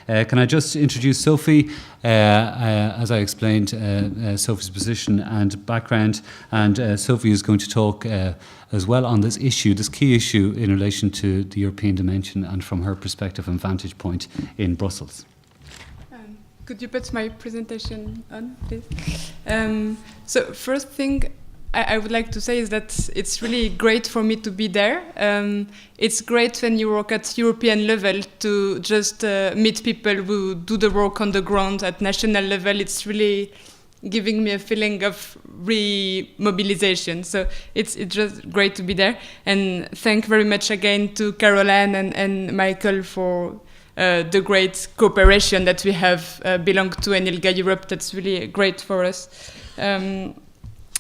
Can I just introduce Sophie? As I explained, Sophie's position and background, and Sophie is going to talk as well on this issue, this key issue in relation to the European dimension and from her perspective and vantage point in Brussels. Could you put my presentation on, please? So first thing I would like to say is that it's really great for me to be there. It's great when you work at European level to just meet people who do the work on the ground at national level. It's really giving me a feeling of re-mobilization. So it's just great to be there. And thank very much again to Caroline and Michael for the great cooperation that we have belong to an ILGA-Europe. That's really great for us.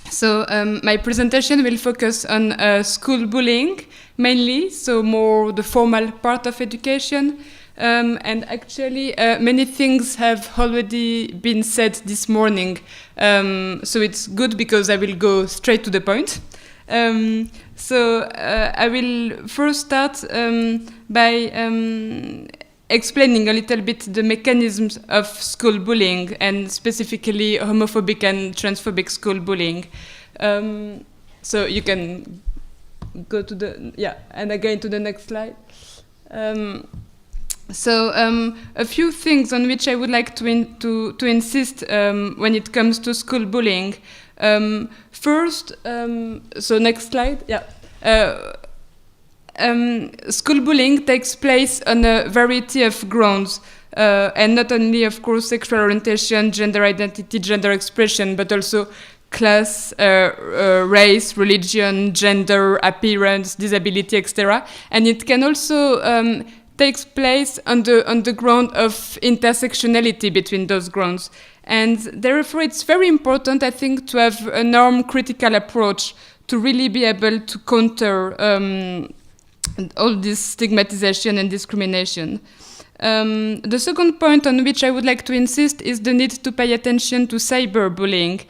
So my presentation will focus on school bullying mainly, so more the formal part of education. And actually many things have already been said this morning. So it's good because I will go straight to the point. So I will first start by explaining a little bit the mechanisms of school bullying and specifically homophobic and transphobic school bullying. So you can go to the, and again to the next slide. So a few things on which I would like to insist when it comes to school bullying. First, so next slide, school bullying takes place on a variety of grounds, and not only, of course, sexual orientation, gender identity, gender expression, but also class, race, religion, gender, appearance, disability, etc. And it can also takes place on the ground of intersectionality between those grounds. And therefore, it's very important, I think, to have a norm-critical approach to really be able to counter all this stigmatization and discrimination. The second point on which I would like to insist is the need to pay attention to cyberbullying.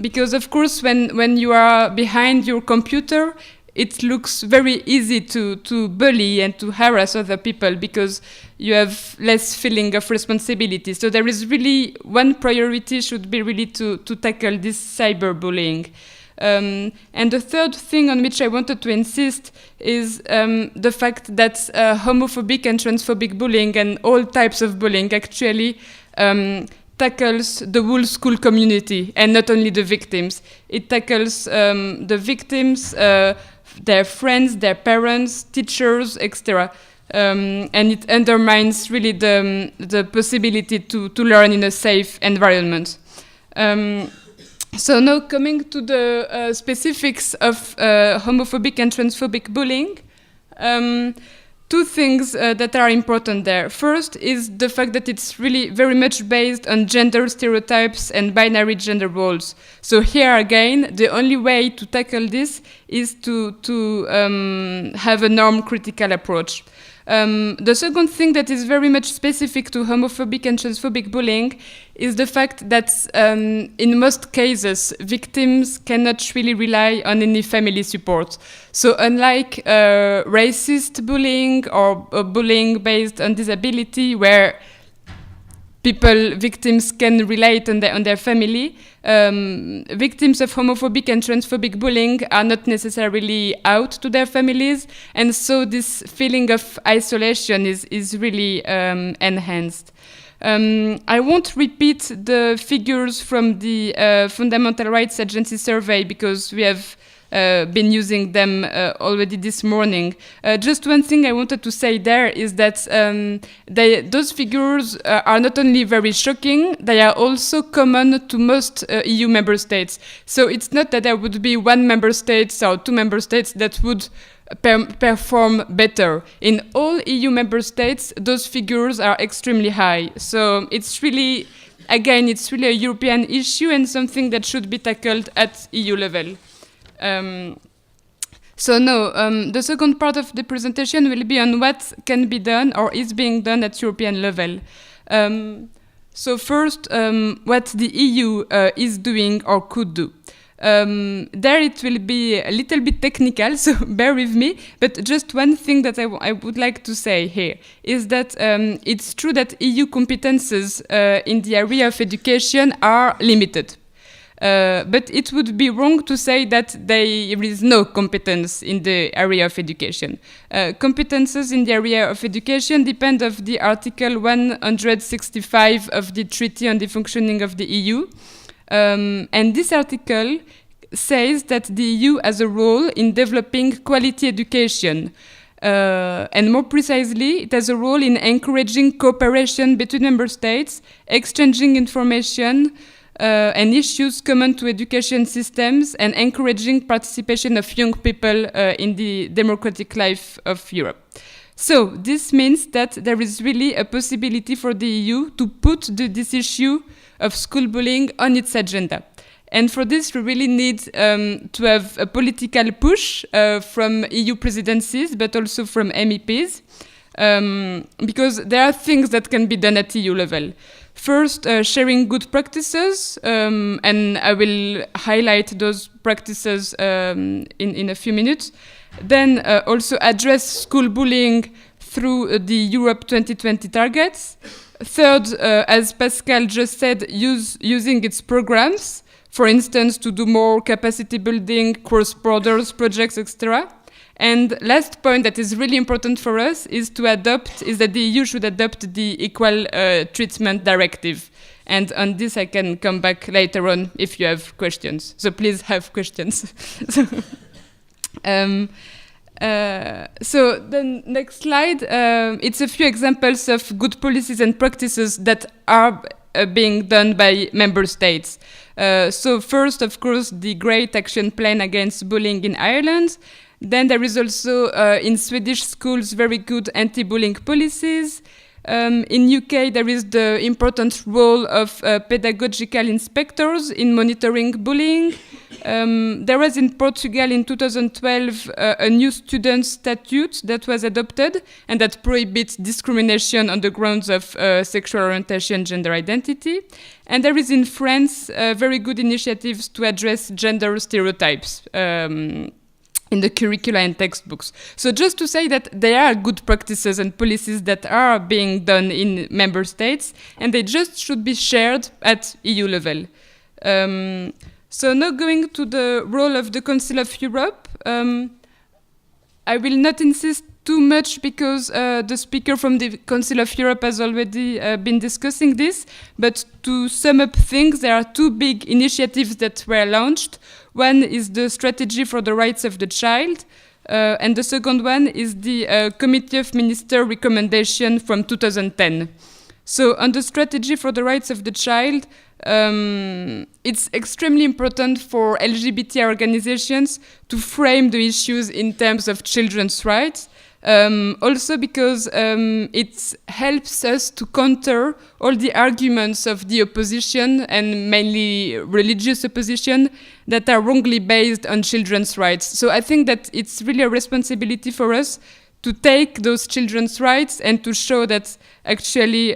Because, of course, when you are behind your computer, it looks very easy to bully and to harass other people because you have less feeling of responsibility. So there is really one priority should be really to tackle this cyberbullying. And the third thing on which I wanted to insist is the fact that homophobic and transphobic bullying and all types of bullying actually tackles the whole school community and not only the victims. It tackles the victims, their friends, their parents, teachers, etc. And it undermines really the possibility to learn in a safe environment. So now coming to the specifics of homophobic and transphobic bullying, two things that are important there. First is the fact that it's really very much based on gender stereotypes and binary gender roles. So here again, the only way to tackle this is to have a norm-critical approach. The second thing that is very much specific to homophobic and transphobic bullying is the fact that in most cases, victims cannot really rely on any family support. So unlike racist bullying or bullying based on disability, where victims can relate on their family, victims of homophobic and transphobic bullying are not necessarily out to their families, and so this feeling of isolation is really enhanced. I won't repeat the figures from the Fundamental Rights Agency survey because we have been using them already this morning. Just one thing I wanted to say there is that those figures are not only very shocking, they are also common to most EU member states. So it's not that there would be one member state or two member states that would perform better. In all EU member states, those figures are extremely high. So it's really, again, it's really a European issue and something that should be tackled at EU level. The second part of the presentation will be on what can be done or is being done at European level. So first, what the EU is doing or could do. There it will be a little bit technical, so bear with me. But just one thing that I would like to say here is that it's true that EU competences in the area of education are limited. But it would be wrong to say that there is no competence in the area of education. Competences in the area of education depend on the Article 165 of the Treaty on the Functioning of the EU. And this article says that the EU has a role in developing quality education. And more precisely, it has a role in encouraging cooperation between member states, exchanging information, and issues common to education systems, and encouraging participation of young people in the democratic life of Europe. So this means that there is really a possibility for the EU to put this issue of school bullying on its agenda. And for this, we really need to have a political push from EU presidencies, but also from MEPs, because there are things that can be done at EU level. First, sharing good practices, and I will highlight those practices in a few minutes. Then also address school bullying through the Europe 2020 targets. Third, as Pascal just said, using its programs, for instance, to do more capacity building, cross-borders projects, etc. And last point that is really important for us is that the EU should adopt the Equal Treatment Directive. And on this I can come back later on if you have questions. So please have questions. So the next slide, it's a few examples of good policies and practices that are being done by member states. So first, of course, the Great Action Plan Against Bullying in Ireland. Then there is also in Swedish schools very good anti-bullying policies. In UK there is the important role of pedagogical inspectors in monitoring bullying. There was in Portugal in 2012 a new student statute that was adopted and that prohibits discrimination on the grounds of sexual orientation, gender identity. And there is in France very good initiatives to address gender stereotypes in the curricula and textbooks. So just to say that there are good practices and policies that are being done in member states, and they just should be shared at EU level. So now going to the role of the Council of Europe, I will not insist too much because the speaker from the Council of Europe has already been discussing this, but to sum up things, there are two big initiatives that were launched. One is the Strategy for the Rights of the Child, and the second one is the Committee of Ministers recommendation from 2010. So on the Strategy for the Rights of the Child, it's extremely important for LGBT organizations to frame the issues in terms of children's rights. Also because it helps us to counter all the arguments of the opposition, and mainly religious opposition, that are wrongly based on children's rights. So I think that it's really a responsibility for us to take those children's rights and to show that actually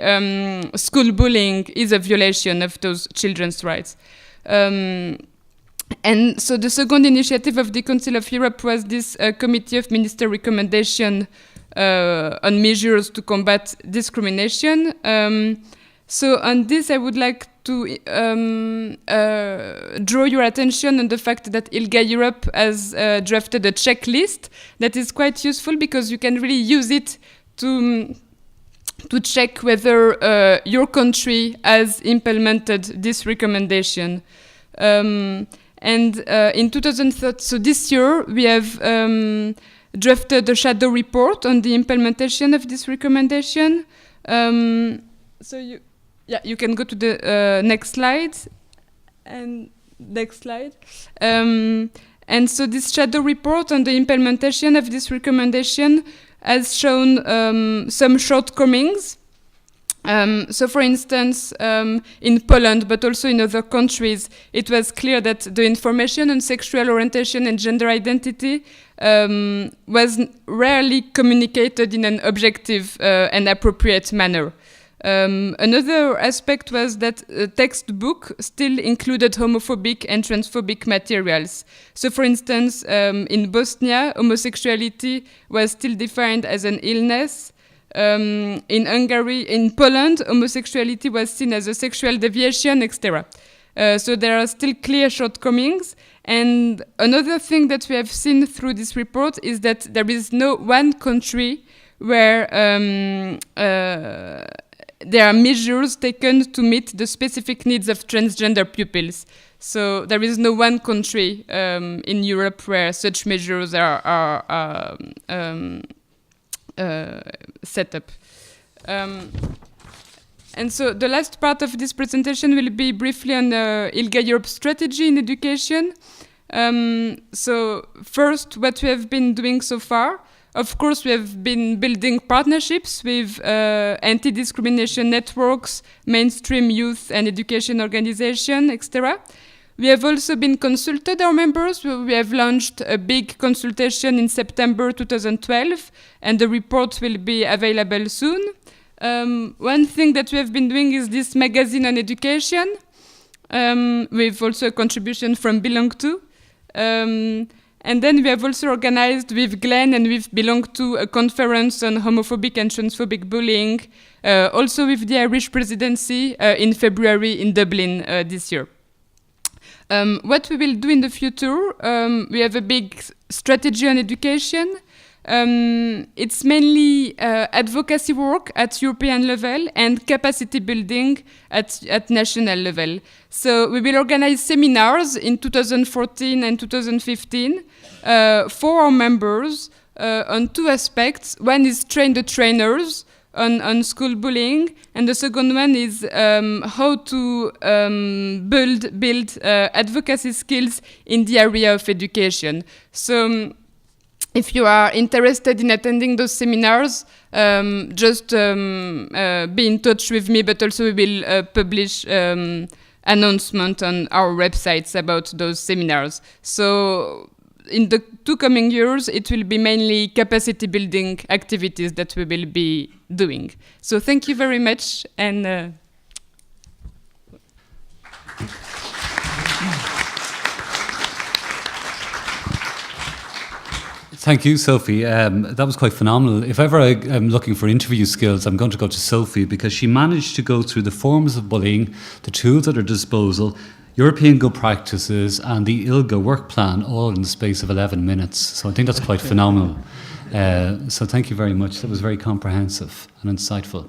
school bullying is a violation of those children's rights. And so the second initiative of the Council of Europe was this Committee of Ministers recommendation on measures to combat discrimination. So on this, I would like to draw your attention on the fact that ILGA-Europe has drafted a checklist that is quite useful because you can really use it to check whether your country has implemented this recommendation. And in 2013, so this year, we have drafted a shadow report on the implementation of this recommendation. So you can go to the next slide. And next slide. And so this shadow report on the implementation of this recommendation has shown some shortcomings. So for instance, in Poland, but also in other countries, it was clear that the information on sexual orientation and gender identity was rarely communicated in an objective and appropriate manner. Another aspect was that the textbook still included homophobic and transphobic materials. So, for instance, in Bosnia, homosexuality was still defined as an illness. In Hungary, in Poland, homosexuality was seen as a sexual deviation, etc. So there are still clear shortcomings. And another thing that we have seen through this report is that there is no one country where there are measures taken to meet the specific needs of transgender pupils. So there is no one country in Europe where such measures are set up. And so the last part of this presentation will be briefly on the ILGA-Europe strategy in education. So first, what we have been doing so far. Of course, we have been building partnerships with anti-discrimination networks, mainstream youth and education organizations, etc. We have also been consulted our members. We have launched a big consultation in September 2012, and the report will be available soon. One thing that we have been doing is this magazine on education, with also a contribution from Belong To. And then we have also organized with Glenn and with Belong To a conference on homophobic and transphobic bullying, also with the Irish Presidency in February in Dublin this year. What we will do in the future, we have a big strategy on education. It's mainly advocacy work at European level and capacity building at national level. So we will organize seminars in 2014 and 2015 for our members on two aspects. One is train the trainers on school bullying, and the second one is how to build advocacy skills in the area of education. So if you are interested in attending those seminars, just be in touch with me, but also we will publish announcement on our websites about those seminars. So in the 2 coming years, it will be mainly capacity building activities that we will be doing. So thank you very much. And Thank you, Sophie. That was quite phenomenal. If ever I'm looking for interview skills, I'm going to go to Sophie, because she managed to go through the forms of bullying, the tools at her disposal, European good practices, and the ILGA work plan, all in the space of 11 minutes. So I think that's quite phenomenal. So thank you very much. That was very comprehensive and insightful.